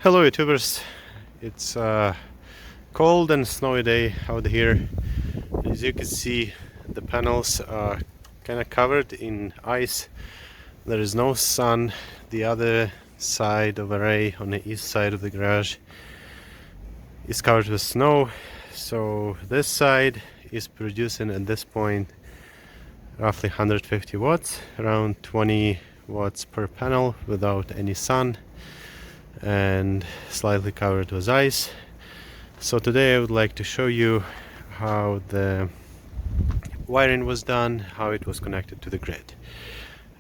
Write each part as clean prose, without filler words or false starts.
Hello YouTubers, it's a cold and snowy day out here. As you can see, the panels are kind of covered in ice. There is no sun. The other side of array on the east side of the garage is covered with snow. So this side is producing at this point roughly 150 watts, around 20 watts per panel without any sun and slightly covered with ice. So today I would like to show you how the wiring was done, how it was connected to the grid.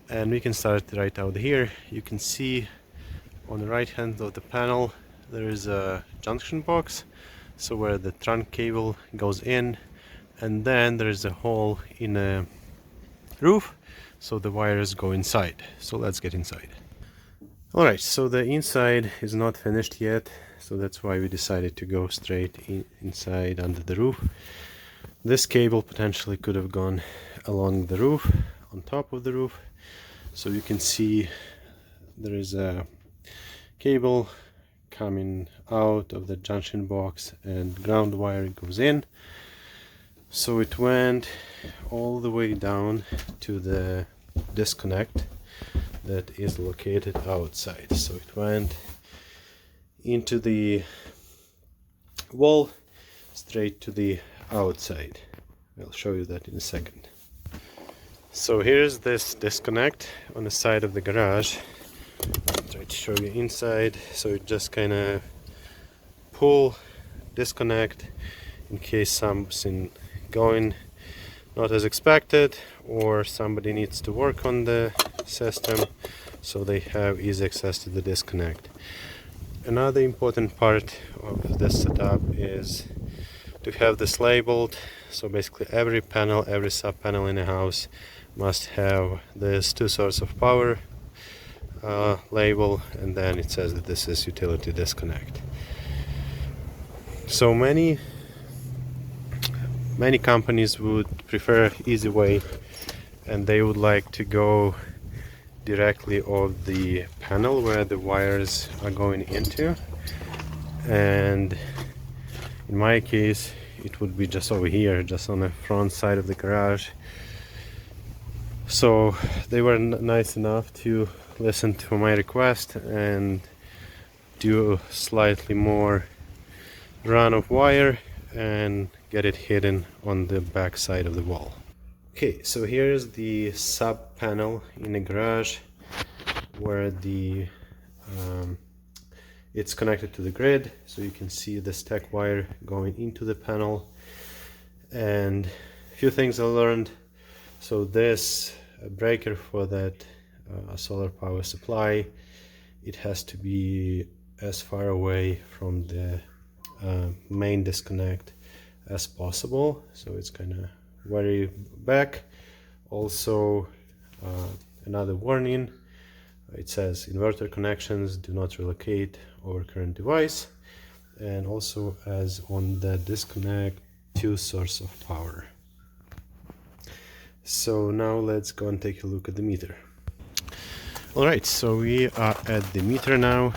And we can start right out here. You can see on the right hand of the panel there is a junction box, so where the trunk cable goes in, and then there is a hole in a roof, so the wires go inside. So let's get inside. Alright, so the inside is not finished yet, so that's why we decided to go straight inside under the roof. This cable potentially could have gone along the roof, on top of the roof. So you can see there is a cable coming out of the junction box and ground wire goes in. So it went all the way down to the disconnect that is located outside. So it went into the wall straight to the outside. I'll show you that in a second. So here's this disconnect on the side of the garage. I'll try to show you inside. So you just kind of pull, disconnect in case something going not as expected, or somebody needs to work on the system, so they have easy access to the disconnect. Another important part of this setup is to have this labeled. So basically every panel, every sub panel in a house must have this 2 source of power label, and then it says that this is utility disconnect. So many companies would prefer easy way, and they would like to go directly off the panel where the wires are going into, and in my case it would be just over here, just on the front side of the garage. So they were nice enough to listen to my request and do slightly more run of wire and get it hidden on the back side of the wall. Okay, so here's the sub panel in the garage where the it's connected to the grid. So you can see the stack wire going into the panel, and a few things I learned. So this breaker for that solar power supply, it has to be as far away from the main disconnect as possible, so it's kind of very back. Also another warning, it says inverter connections do not relocate over current device, and also as on the disconnect 2 source of power. So now let's go and take a look at the meter. Alright, so we are at the meter now.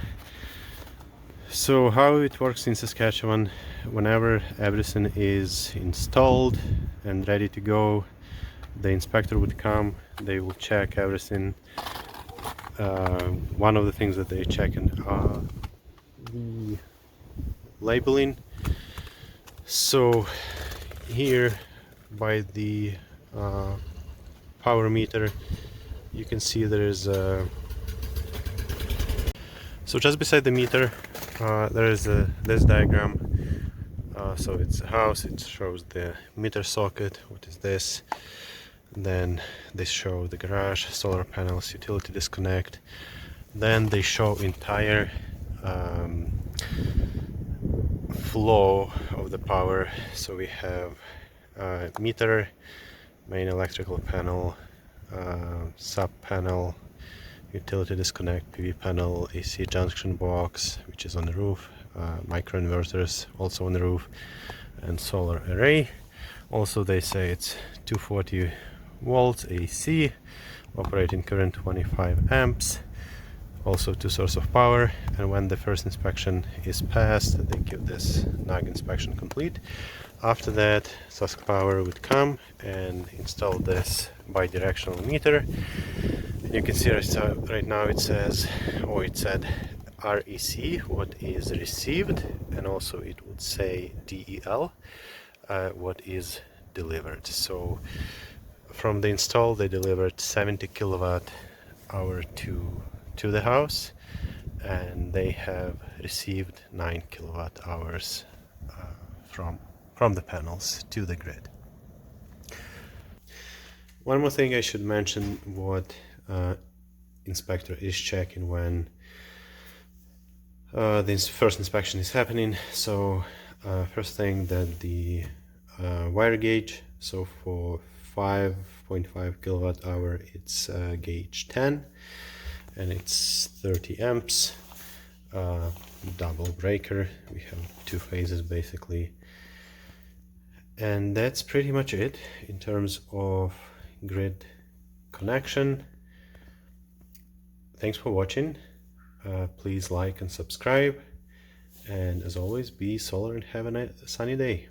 So how it works in Saskatchewan, whenever everything is installed and ready to go, the inspector would come, they will check everything. One of the things that they check are the labeling. So here by the power meter you can see there is a, so just beside the meter there is this diagram. So it's a house, it shows the meter socket, what is this, and then they show the garage, solar panels, utility disconnect, then they show entire flow of the power. So we have meter, main electrical panel, sub panel, utility disconnect, PV panel, AC junction box, which is on the roof, microinverters also on the roof, and solar array. Also they say it's 240 volts AC, operating current 25 amps, also to source of power, and when the first inspection is passed, they give this NAG inspection complete. After that, Sask Power would come and install this bidirectional meter. And you can see right now it says, or it said REC, what is received, and also it would say DEL, what is delivered. So from the install, they delivered 70 kilowatt hour to the house, and they have received 9 kilowatt hours from the panels to the grid. One more thing I should mention, what inspector is checking when this first inspection is happening. So first thing, that the wire gauge, so for 5.5 kilowatt hour it's gauge 10 and it's 30 amps, double breaker. We have two phases basically, and that's pretty much it in terms of grid connection. Thanks for watching. Please like and subscribe, and as always, be solar and have a sunny day.